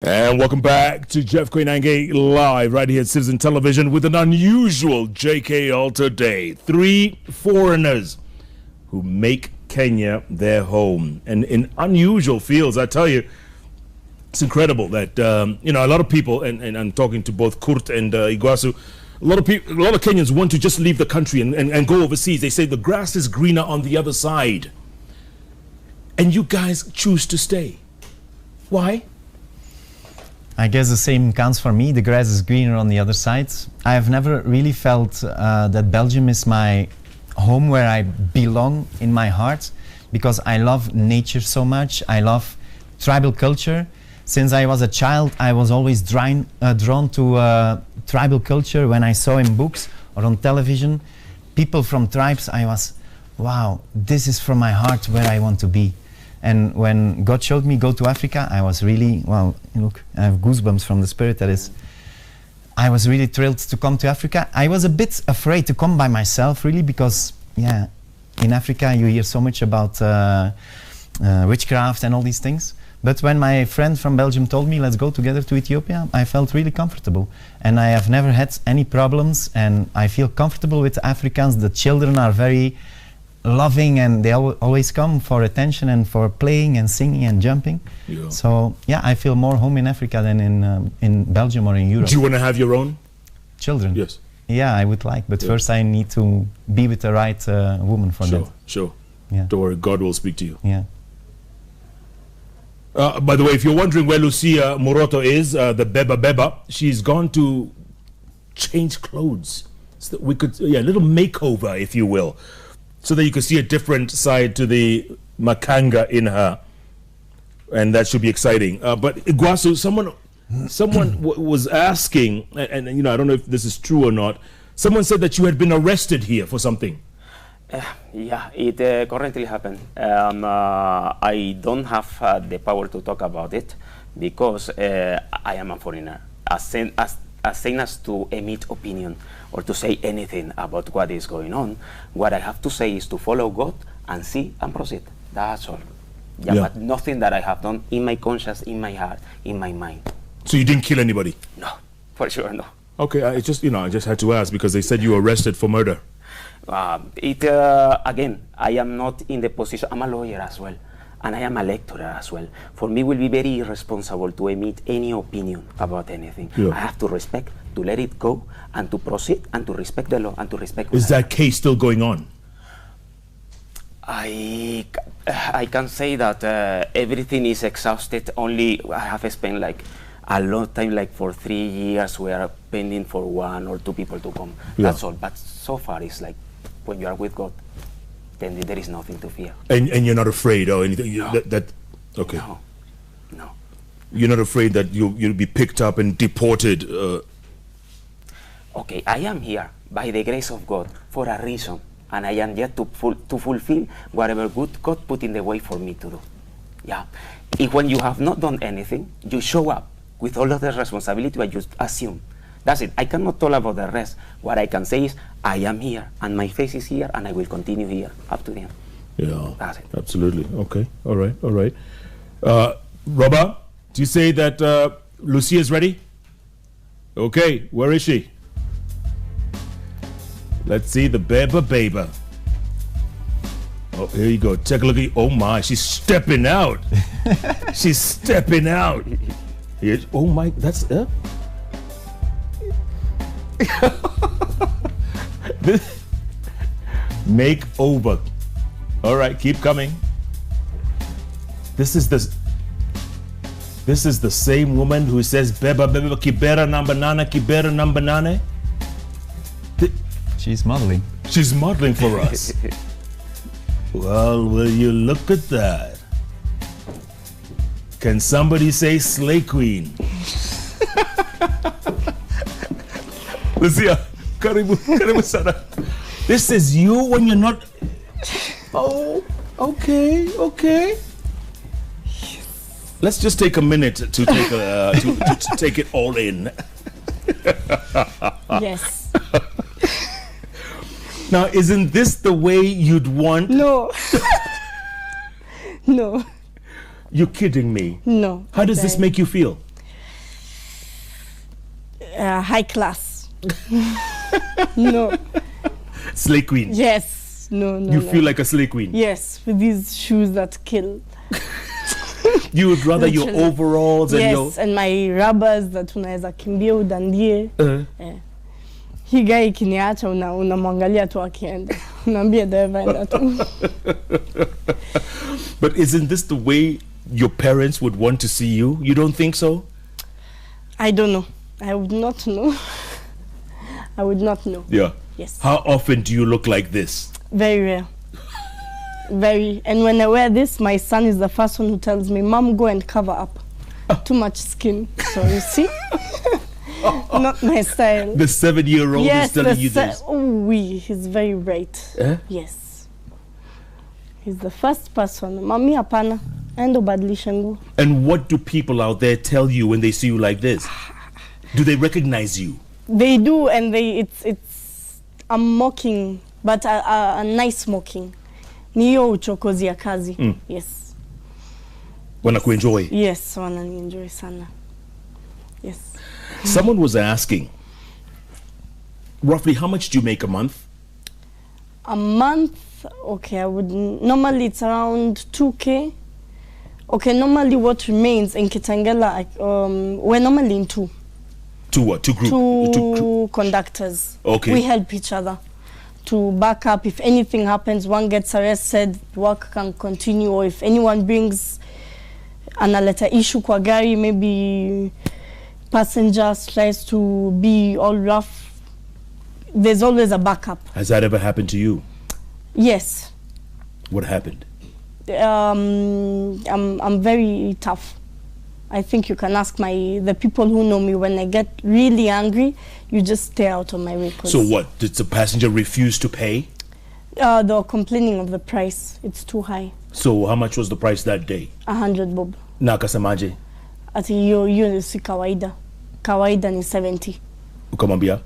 And welcome back to Jeff Koinange live right here at Citizen Television with an unusual JKL today. 3 foreigners who make Kenya their home. And in unusual fields, I tell you, it's incredible that, a lot of people, and I'm talking to both Kurt and Iguasu, a lot of Kenyans want to just leave the country and go overseas. They say the grass is greener on the other side. And you guys choose to stay. Why? I guess the same counts for me. The grass is greener on the other side. I have never really felt that Belgium is my home where I belong in my heart, because I love nature so much. I love tribal culture. Since I was a child, I was always drawn to tribal culture. When I saw in books or on television people from tribes, I was, wow, this is from my heart where I want to be. And when God showed me go to Africa, I was really, well, look, I have goosebumps from the spirit. I was really thrilled to come to Africa. I was a bit afraid to come by myself, really, because, yeah, in Africa you hear so much about witchcraft and all these things. But when my friend from Belgium told me, let's go together to Ethiopia, I felt really comfortable. And I have never had any problems, and I feel comfortable with the Africans. The children are very loving, and they always come for attention and for playing and singing and jumping. Yeah. So yeah, I feel more home in Africa than in Belgium or in Europe. Do you want to have your own children? Yes. Yeah, I would like, but first I need to be with the right woman for that. Sure. Yeah. Don't worry, God will speak to you. Yeah. By the way, if you're wondering where Lucia Moroto is, the Beba, she's gone to change clothes. So that we could, a little makeover, if you will, so that you can see a different side to the Makanga in her, and that should be exciting. But Iguasu, someone was asking, and I don't know if this is true or not. Someone said that you had been arrested here for something. Yeah, it currently happened. I don't have the power to talk about it because I am a foreigner. As same as to emit opinion or to say anything about what is going on, what I have to say is to follow God and see and proceed. That's all. Yeah, but nothing that I have done in my conscience, in my heart, in my mind. So you didn't kill anybody? No, for sure no. Okay, I just had to ask because they said you were arrested for murder. Again, I am not in the position. I'm a lawyer as well, and I am a lecturer as well. For me, it will be very irresponsible to emit any opinion about anything. Yeah. I have to respect, to let it go, and to proceed, and to respect the law, and to respect. Is that case still going on? I can say that everything is exhausted. Only I have spent like a long time, like for 3 years. We are pending for 1 or 2 people to come. Yeah. That's all. But so far, it's like when you are with God, then there is nothing to fear. And you're not afraid or anything? No. Okay. No. You're not afraid that you'll be picked up and deported? Okay, I am here by the grace of God for a reason, and I am yet to fulfill whatever good God put in the way for me to do. Yeah. If when you have not done anything, you show up with all of the responsibility, but you assume. That's it. I cannot talk about the rest. What I can say is, I am here, and my face is here, and I will continue here up to the end. Yeah, that's it. Absolutely. Okay. All right. Robert, do you say that Lucia is ready? Okay. Where is she? Let's see the Beba. Oh, here you go. Take a look at. Oh my, she's stepping out. She's stepping out. Here, oh my, that's makeover. All right, keep coming. This is the same woman who says Beba kibera number nane. She's modeling. She's modeling for us. Well, will you look at that? Can somebody say Slay Queen? Lucia, karibu sana. This is you when you're not. Oh, okay. Let's just take a minute to take to take it all in. Yes. Now, isn't this the way you'd want? No. No. You're kidding me. No. How does this make you feel? high class. No. Slay queen. Yes. No. You feel like a slay queen. Yes, with these shoes that kill. You would rather your overalls and your... Yes, and my rubbers that unaweza kimbia udandie. Hii guy ikiniacha unamwangalia tu akienda. Unaambia driver enda tu. But isn't this the way your parents would want to see you? You don't think so? I don't know. I would not know. I would not know. Yeah. Yes. How often do you look like this? Very rare. Very. And when I wear this, my son is the first one who tells me, Mom, go and cover up. Too much skin. So you see? Not my style. The 7-year-old is telling you this? Oh, he's very bright. Yes. He's the first person. Mami hapana. Endo badilisha nguo. And what do people out there tell you when they see you like this? Do they recognize you? They do, and it's a mocking, but a nice mocking. Niyo uchokozi ya kazi. Yes. Wanakuenjoy? Yes, wananienjoy sana. Yes. Someone was asking, roughly how much do you make a month? A month? Okay, normally it's around 2K. Okay, normally what remains in Kitangela, we're normally in two. Two what? Two groups? Two conductors. Okay. We help each other to back up. If anything happens, one gets arrested, work can continue. Or if anyone brings analeta issue kwa gari, maybe passengers tries to be all rough, there's always a backup. Has that ever happened to you? Yes. What happened? I'm very tough. I think you can ask the people who know me. When I get really angry, you just stay out of my way. So what? Did the passenger refuse to pay? They were complaining of the price. It's too high. So how much was the price that day? 100 bob. Na akasemaje? Ati hiyo si kawaida. Kawaida ni 70. Ukamwambia?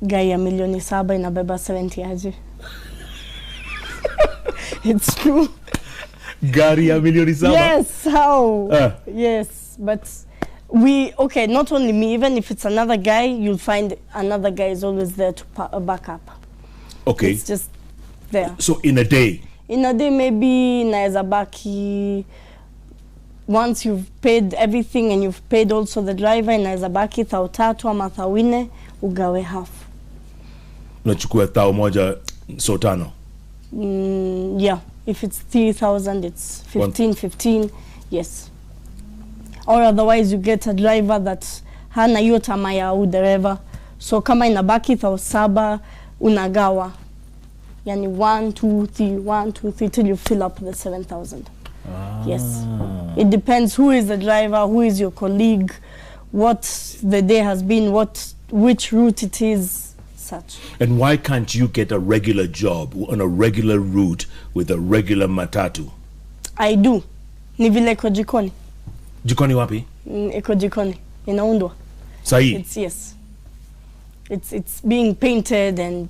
Gari ya milioni 7 inabeba 70 aje. It's true. Gari ya milioni 7? Yes, how? Yes, but okay, not only me, even if it's another guy, you'll find another guy is always there to back up. Okay. It's just there. So in a day? In a day, maybe naeza baki, once you've paid everything and you've paid also the driver, naeza baki 3,000 ama 4,000, ugawe half. Unachukua 1,000 so 5? Yeah. If it's 3,000, it's 15, yes. Or otherwise, you get a driver that hana hiyo tama ya udereva. So kama inabaki 7,000, unagawa. Yani 1, 2, 3, 1, 2, 3 till you fill up the 7,000. Yes. It depends who is the driver, who is your colleague, what the day has been, which route it is. Such. And why can't you get a regular job on a regular route with a regular matatu? I do. Ni vile iko jikoni. Jikoni wapi? Iko jikoni. Inaundwa. Sahi? Yes. It's being painted and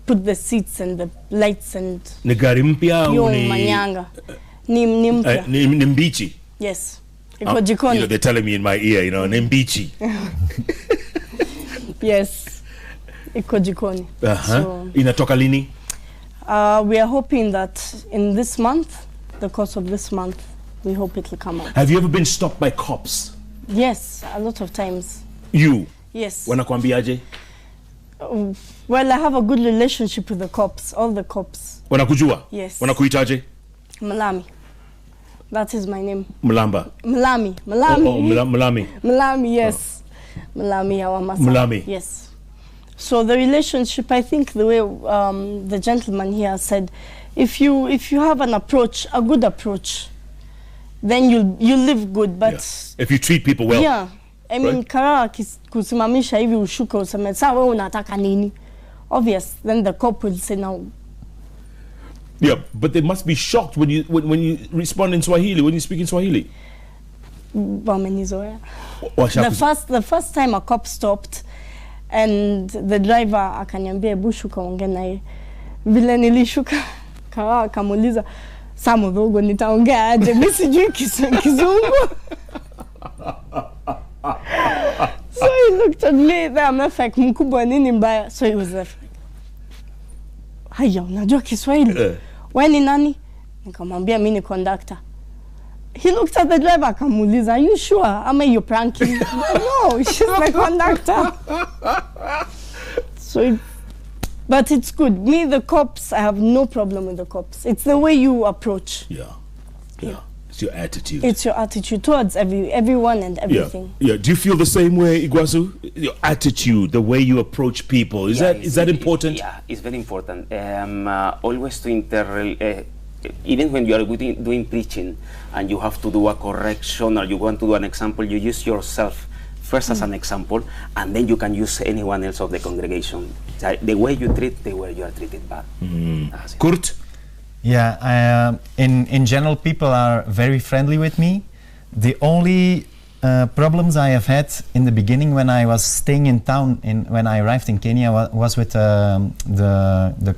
put the seats and the lights and... Ni gari mpya au ni... manyanga. Ni mpya. Ni mbichi? Yes. Iko jikoni. You know, they're telling me in my ear, ni mbichi. Yes. Iko jikoni. So, inatoka lini? We are hoping that in this month, the course of this month, we hope it will come out. Have you ever been stopped by cops? Yes, a lot of times. You? Yes. Wanakuambiaje? Well, I have a good relationship with the cops, all the cops. Wanakujua? Yes. Wanakuitaje? Malami. That is my name. Mulamba? Malami. Mulami. Malami, yes. Malami Awamasa. Mulami. Yes. So the relationship, I think the way the gentleman here said, if you have an approach, a good approach, then you'll live good. But if you treat people well. Yeah. I mean, kara kusimamisha hivi ushuka useme sawa wewe unataka nini? Obvious. Then the cop will say no. Yeah, but they must be shocked when you respond in Swahili, when you speak in Swahili. The first time a cop stopped, and the driver akaniambia hebu shuka ongea naye. Vile nilishuka akamuuliza Samu dogo nitaongea aje? Mimi sijui Kizungu. So looked at me, I'm like mkubwa nini mbaya. So he was like, haya, unajua Kiswahili? Wewe ni nani? Nikamwambia mimi ni conductor. He looked at the driver, akamuuliza, are you sure? Am I you pranking? No, she's the conductor. So, but it's good. Me, the cops, I have no problem with the cops. It's the way you approach. Yeah. It's your attitude. It's your attitude towards everyone and everything. Yeah. Do you feel the same way, Iguazu? Your attitude, the way you approach people, is that important? Yeah, it's very important. Always to even when you are doing preaching and you have to do a correction or you want to do an example, you use yourself first as an example, and then you can use anyone else of the congregation. The way you treat, the way you are treated bad. Kurt? Yeah, in general, people are very friendly with me. The only problems I have had in the beginning when I was staying in town, when I arrived in Kenya, was with the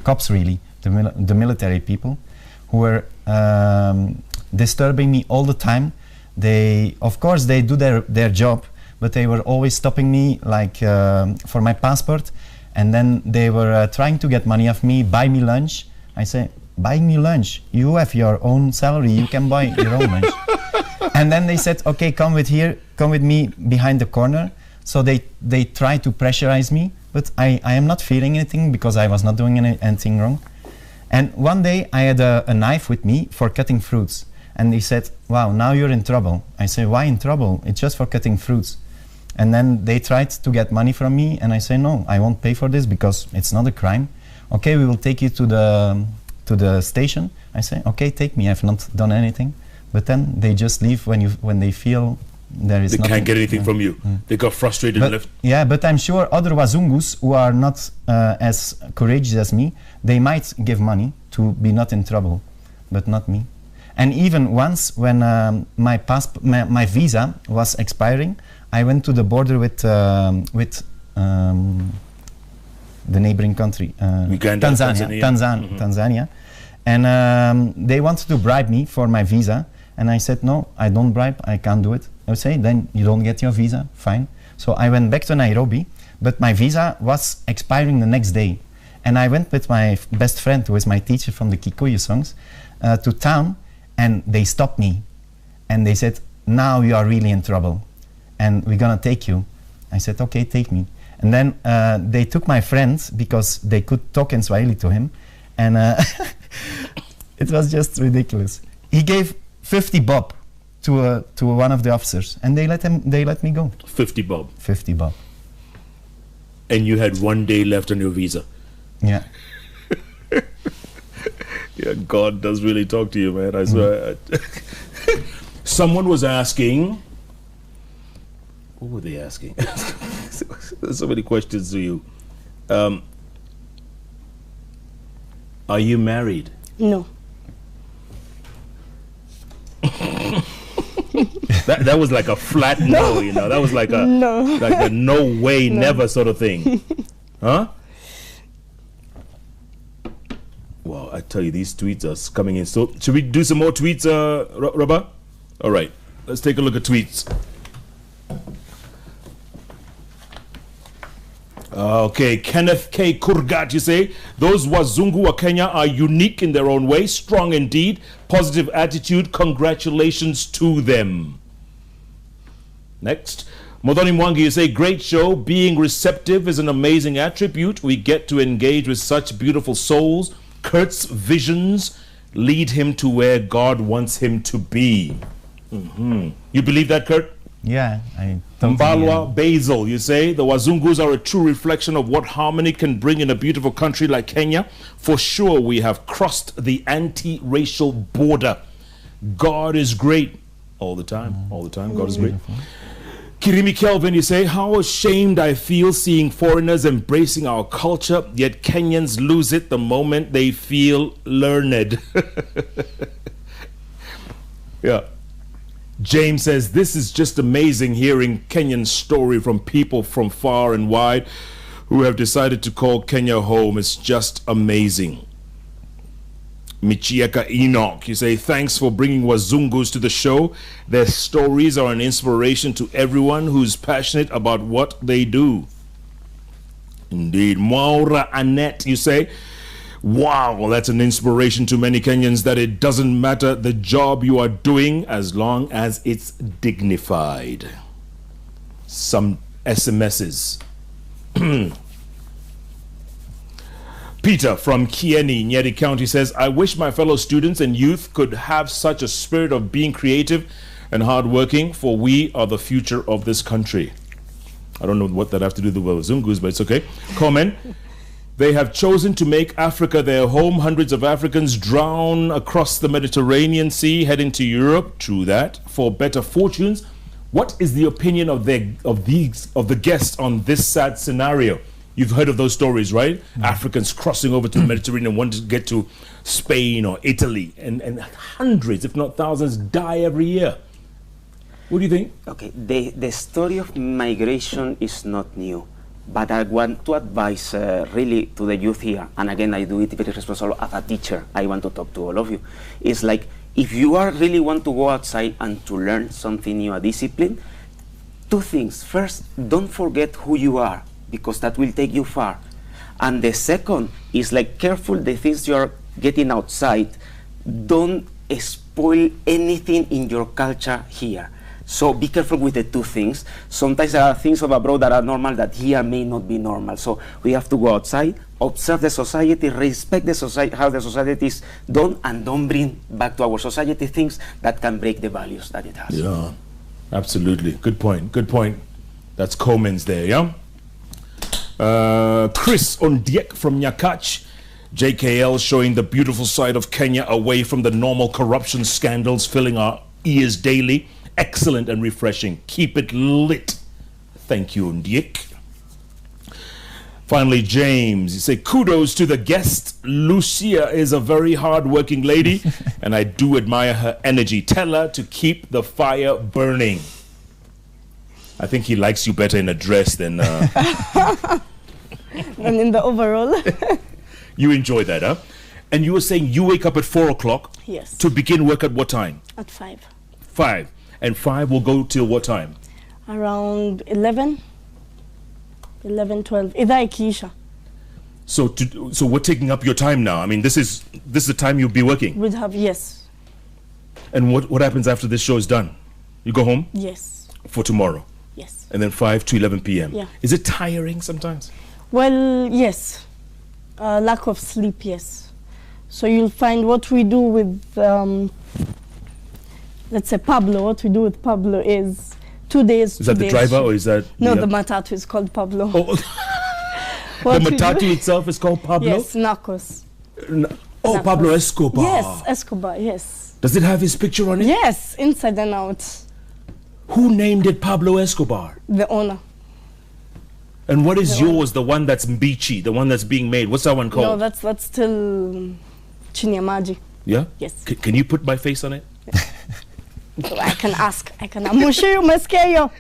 cops, really, the military people, who were disturbing me all the time. Of course, they do their job, but they were always stopping me, like for my passport, and then they were trying to get money off me, buy me lunch. I say, buy me lunch. You have your own salary. You can buy your own lunch. And then they said, okay, come with me behind the corner. So they tried to pressurize me, but I am not feeling anything because I was not doing anything wrong. And one day I had a knife with me for cutting fruits. And they said, wow, now you're in trouble. I say, why in trouble? It's just for cutting fruits. And then they tried to get money from me. And I say, no, I won't pay for this because it's not a crime. Okay, we will take you to the station. I say, okay, take me. I've not done anything. But then they just leave when they feel there is they nothing. Can't get anything from you. They got frustrated and left. Yeah, but I'm sure other Wazungus who are not as courageous as me, they might give money to be not in trouble, but not me. And even once when my visa was expiring, I went to the border with the neighboring country, Tanzania. And they wanted to bribe me for my visa. And I said, no, I don't bribe, I can't do it. I would say, then you don't get your visa, fine. So I went back to Nairobi, but my visa was expiring the next day. And I went with my best friend, who is my teacher from the Kikuyu songs, to town, and they stopped me. And they said, now you are really in trouble, and we're gonna take you. I said, okay, take me. And then they took my friend, because they could talk in Swahili to him, and it was just ridiculous. He gave 50 bob to one of the officers, and they let me go. 50 bob. 50 bob. And you had 1 day left on your visa. Yeah. Yeah, God does really talk to you, man. I swear. Someone was asking. What were they asking? There's so many questions to you. Are you married? No. That was like a flat no, you know. That was like a no way, never sort of thing. Huh? Wow, I tell you, these tweets are coming in. So, should we do some more tweets, Rabah? All right, let's take a look at tweets. Okay, Kenneth K. Kurgat, you say, those Wazungu wa Kenya are unique in their own way, strong indeed, positive attitude, congratulations to them. Next, Modoni Mwangi, you say, great show, being receptive is an amazing attribute. We get to engage with such beautiful souls. Kurt's visions lead him to where God wants him to be. You believe that, Kurt? Yeah, I totally Mbalwa Basil, you say, the Wazungus are a true reflection of what harmony can bring in a beautiful country like Kenya. For sure, we have crossed the anti-racial border. God is great. All the time, God is great. Kirimi Kelvin, you say, how ashamed I feel seeing foreigners embracing our culture, yet Kenyans lose it the moment they feel learned. Yeah. James says, this is just amazing hearing Kenyan's story from people from far and wide who have decided to call Kenya home. It's just amazing. Michieka Enoch, you say, thanks for bringing Wazungus to the show. Their stories are an inspiration to everyone who's passionate about what they do. Indeed. Maura Annette, you say, wow, that's an inspiration to many Kenyans that it doesn't matter the job you are doing as long as it's dignified. Some SMSs. Peter from Kieni, Nyeri County says, I wish my fellow students and youth could have such a spirit of being creative and hardworking, for we are the future of this country. I don't know what that have to do with the Wazungus, but it's okay. Comment. They have chosen to make Africa their home. Hundreds of Africans drown across the Mediterranean Sea, heading to Europe. True that. For better fortunes. What is the opinion of the guests on this sad scenario? You've heard of those stories, right? Mm-hmm. Africans crossing over to the Mediterranean, wanting to get to Spain or Italy, and hundreds, if not thousands, die every year. What do you think? Okay, the story of migration is not new, but I want to advise really to the youth here, and again, I do it very responsible as a teacher. I want to talk to all of you. It's like, if you are really want to go outside and to learn something new, a discipline, two things. First, don't forget who you are, because that will take you far. And the second is like, careful the things you're getting outside. Don't spoil anything in your culture here. So be careful with the two things. Sometimes there are things of abroad that are normal that here may not be normal. So we have to go outside, observe the society, respect the society, how the society is done, and don't bring back to our society things that can break the values that it has. Yeah, absolutely. Good point. Good point. That's comments there, yeah? Chris Ondiek from Nyakach, JKL, showing the beautiful side of Kenya away from the normal corruption scandals filling our ears daily. Excellent and refreshing. Keep it lit. Thank you, Ondiek. Finally, James, you say, kudos to the guest. Lucia is a very hard-working lady, and I do admire her energy. Tell her to keep the fire burning. I think he likes you better in a dress than... than in the overall. You enjoy that, huh? And you were saying you wake up at 4 o'clock? Yes. To begin work at what time? At 5. 5. And 5 will go till what time? Around 11, 12. Either ikiisha. So we're taking up your time now. I mean, this is the time you'll be working? We'd have, yes. And what happens after this show is done? You go home? Yes. For tomorrow? Yes. And then 5 to 11 p.m.? Yeah. Is it tiring sometimes? Well, yes. Lack of sleep, yes. So you'll find what we do with, let's say Pablo, what we do with Pablo is 2 days. Is that the driver or is that... No, the matatu is called Pablo. Oh. The matatu itself is called Pablo? Yes, Narcos. Narcos. Pablo Escobar. Yes, Escobar, yes. Does it have his picture on it? Yes, inside and out. Who named it Pablo Escobar? The owner. And what is yours, the one that's Mbichi, the one that's being made? What's that one called? No, that's still Chinyamaji. Yeah? Yes. Can you put my face on it? So I can ask. Mushiru Meskeyo.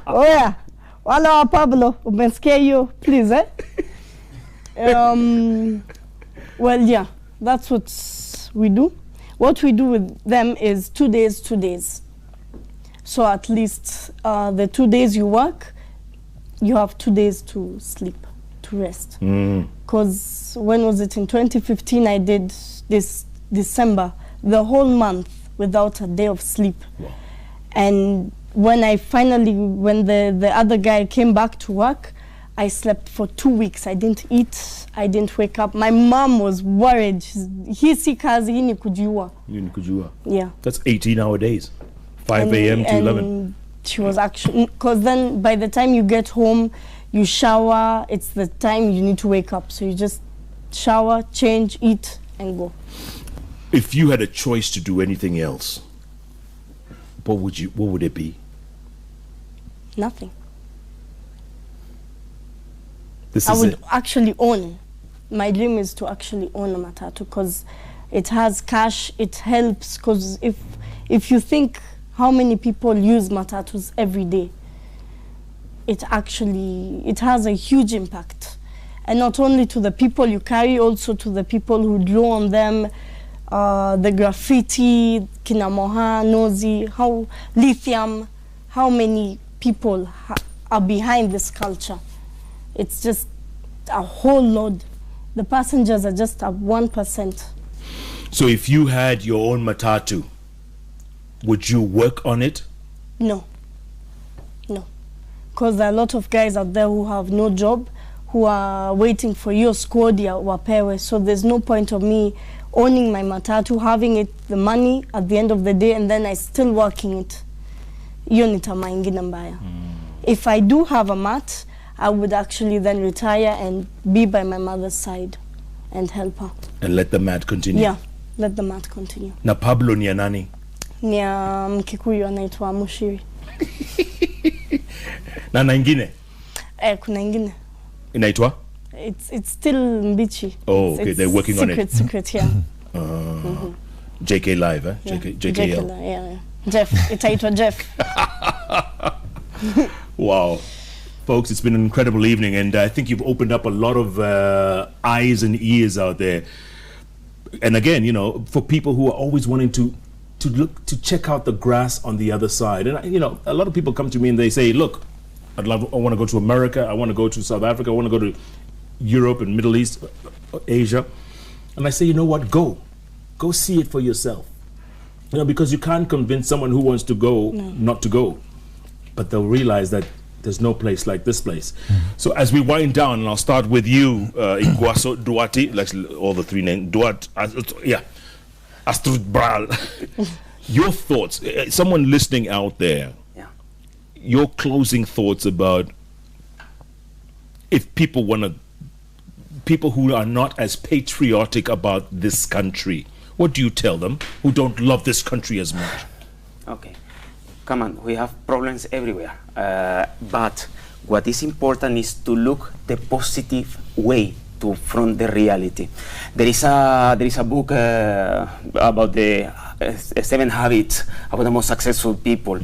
Oh yeah. Wala Pablo Meskeyo, please, eh? Well, yeah, that's what we do. What we do with them is 2 days, 2 days. So at least the 2 days you work, you have 2 days to sleep, to rest. Because when was it? In 2015, I did this December, the whole month without a day of sleep. Wow. And when I finally, when the other guy came back to work, I slept for 2 weeks. I didn't eat, I didn't wake up. My mom was worried. Hisi kazi hii ni kujua. Yeah. That's 18-hour days. 5 a.m. to 11. She was actually, because then by the time you get home, you shower, it's the time you need to wake up. So you just shower, change, eat, and go. If you had a choice to do anything else, what would it be? Nothing. I would actually own. My dream is to actually own a matatu because it has cash, it helps, because if you think how many people use matatus every day, it has a huge impact. And not only to the people you carry, also to the people who draw on them, the graffiti, Kinamoha, Nozi, how lithium, how many people are behind this culture. It's just a whole load. The passengers are just at 1%. So if you had your own matatu, would you work on it? No. No. Because there are a lot of guys out there who have no job, who are waiting for your squad ya wapewe. So there's no point of me owning my matatu, having it, the money at the end of the day, and then I still working it. Hiyo ni tamaa ingine mbaya. If I do have a mat, I would actually then retire and be by my mother's side and help her. And let the mat continue? Yeah, let the mat continue. Na Pablo ni ya nani? Ni ya Mkikuyu anaitwa Mushiri. Na ingine? Kuna ingine. Inaitwa? It's still mbichi. Oh, okay, they're working on it. Secret, yeah. JK Live, eh? Yeah. JKL. Yeah. Jeff, itaitwa Jeff. Wow. Folks, it's been an incredible evening, and I think you've opened up a lot of eyes and ears out there. And again, you know, for people who are always wanting to check out the grass on the other side. And, you know, a lot of people come to me and they say, look, I want to go to America, I want to go to South Africa, I want to go to Europe and Middle East, Asia. And I say, you know what, go see it for yourself. You know, because you can't convince someone who wants to go not to go. But they'll realize that there's no place like this place. So as we wind down, and I'll start with you, Iguaso Duarte, like all the three names, Duarte, Astrud Bral. Your thoughts, someone listening out there, your closing thoughts about if people who are not as patriotic about this country, what do you tell them who don't love this country as much? Okay, come on, we have problems everywhere, but what is important is to look the positive way to front the reality. There is a book about the 7 habits about the most successful people,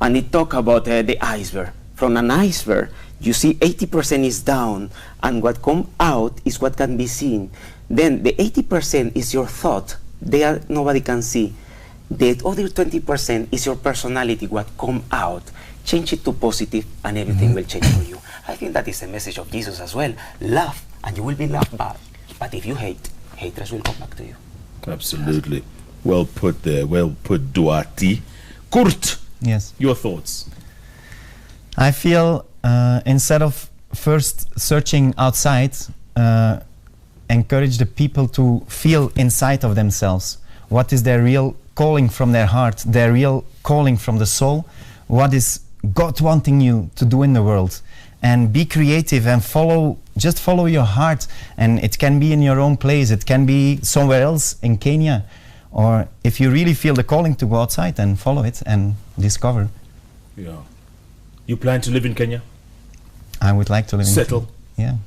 and it talk about the iceberg. From an iceberg, you see 80% is down, and what come out is what can be seen. Then the 80% is your thought. There nobody can see. The other 20% is your personality, what come out. Change it to positive, and everything will change for you. I think that is the message of Jesus as well. Love, and you will be loved back. But if you hate, hatred will come back to you. Absolutely. Well put there. Well put, Duarte. Kurt, yes. Your thoughts? I feel instead of first searching outside, encourage the people to feel inside of themselves. What is their real calling from their heart, their real calling from the soul? What is God wanting you to do in the world? And be creative and just follow your heart. And it can be in your own place, it can be somewhere else in Kenya. Or if you really feel the calling to go outside, and follow it and discover. Yeah. You plan to live in Kenya? I would like to live in Kenya. Settle? Yeah.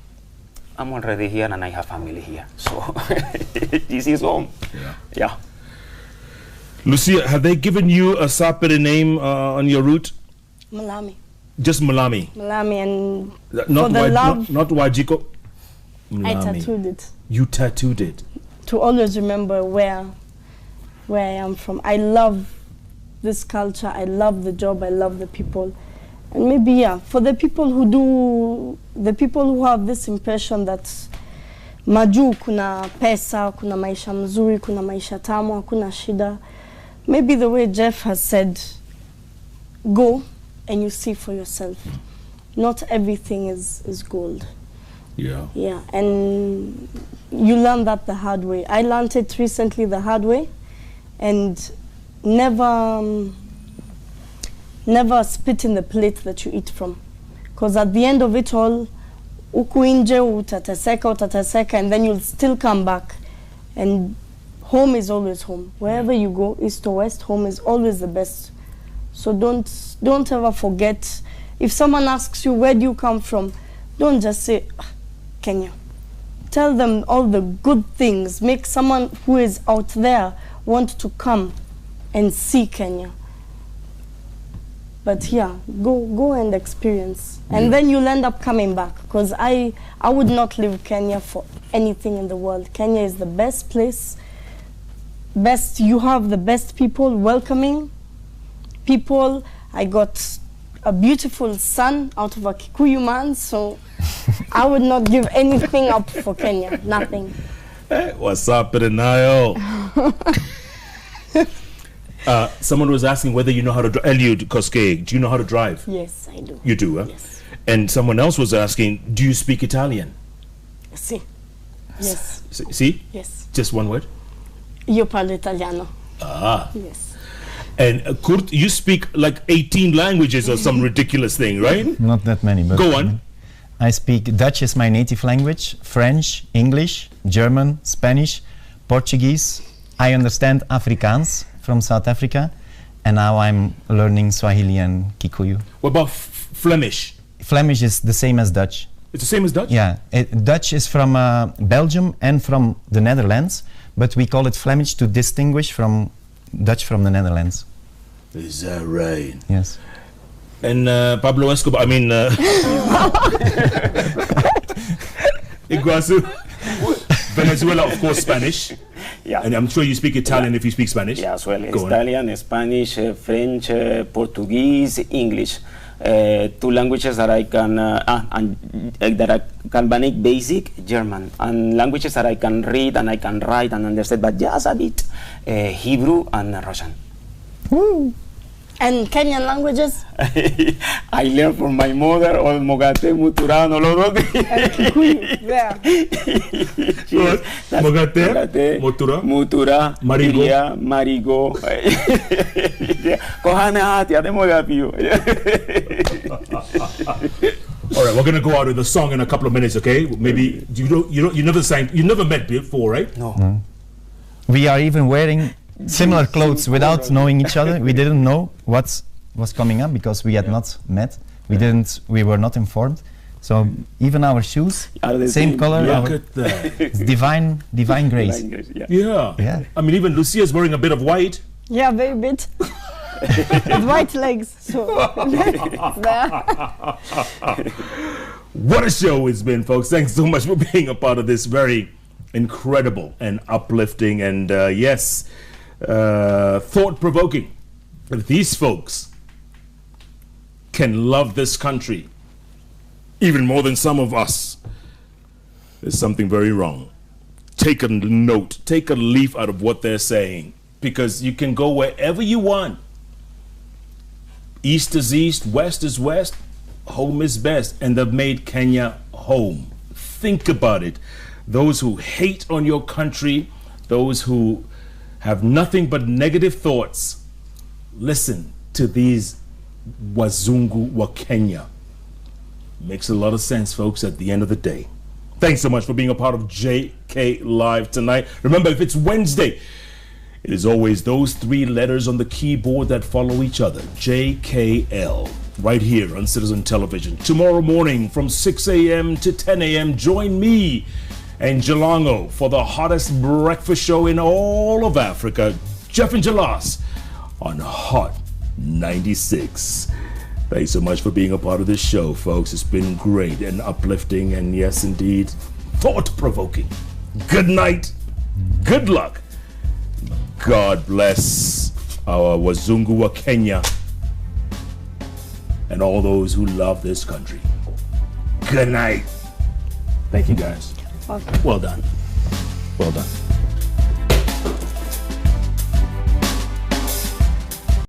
I'm already here and I have family here. So this is home. Yeah. Lucia, have they given you a Sapere name on your route? Malami. Just Malami? Malami, and not for the love, not Wajiko? Malami. I tattooed it. You tattooed it? To always remember where I am from. I love this culture, I love the job, I love the people. And maybe, for the people who have this impression that Maju kuna pesa, kuna maisha mzuri, kuna maisha tamu, kuna shida. Maybe the way Jeff has said, go and you see for yourself. Not everything is gold. Yeah. Yeah, and you learn that the hard way. I learned it recently the hard way, and never spit in the plate that you eat from. Because at the end of it all, uku nje utateseka, and then you'll still come back. And home is always home. Wherever you go, east or west, home is always the best. So don't ever forget. If someone asks you, where do you come from? Don't just say, Kenya. Tell them all the good things. Make someone who is out there want to come and see Kenya. But yeah, go and experience. And then you'll end up coming back, because I would not leave Kenya for anything in the world. Kenya is the best place. You have the best people, welcoming people. I got a beautiful son out of a Kikuyu man, so I would not give anything up for Kenya, nothing. What's up, Berenayo? Someone was asking whether you know how to drive. Eliud Koske, do you know how to drive? Yes, I do. You do, huh? Yes. And someone else was asking, do you speak Italian? Si. Yes. See? Yes. Just one word? Io parlo italiano. Ah. Yes. And Kurt, you speak like 18 languages or some ridiculous thing, right? Not that many, but Go on. I speak Dutch is my native language, French, English, German, Spanish, Portuguese. I understand Afrikaans from South Africa, and now I'm learning Swahili and Kikuyu. What about Flemish? Flemish is the same as Dutch. It's the same as Dutch? Yeah, Dutch is from Belgium and from the Netherlands, but we call it Flemish to distinguish from Dutch from the Netherlands. Is that right? Yes. And Pablo Escobar, I mean, Iguazu, Venezuela, of course, Spanish. Yeah. And I'm sure you speak Italian if you speak Spanish. Yeah, as well. Go on. Italian, Spanish, French, Portuguese, English. Two languages that I can that I can manage basic German, and languages that I can read and I can write and understand, but just a bit Hebrew and Russian. Woo. And Kenyan languages? I learned from my mother all Mogate, Muturano, Yeah. Mogate, Mutura, Marigo, Marigo. Marigo. Kohana, tia de Mogapio. All right, we're gonna go out with a song in a couple of minutes, okay? Maybe you never met before, right? No. We are even wearing similar clothes without knowing each other. We didn't know what was coming up because we had not met. We were not informed. So even our shoes, same color. Look at that. It's divine grace. Yeah. I mean, even Lucia's wearing a bit of white. Yeah, very bit. With white legs. So. What a show it's been, folks. Thanks so much for being a part of this very incredible and uplifting and thought-provoking. If these folks can love this country even more than some of us, there's something very wrong. Take a note, take a leaf out of what they're saying, because you can go wherever you want. East is east, west is west, home is best, and they've made Kenya home. Think about it. Those who hate on your country, those who have nothing but negative thoughts, listen to these Wazungu wa Kenya. Makes a lot of sense, folks, at the end of the day. Thanks so much for being a part of JK Live tonight. Remember, if it's Wednesday, it is always those three letters on the keyboard that follow each other. JKL. Right here on Citizen Television. Tomorrow morning from 6 a.m. to 10 a.m., join me and Jalango for the hottest breakfast show in all of Africa, Jeff and Jalas, on Hot 96. Thanks so much for being a part of this show, folks. It's been great and uplifting and, yes, indeed, thought-provoking. Good night. Good luck. God bless our Wazungu wa Kenya and all those who love this country. Good night. Thank you, guys. Okay. Well done. Well done.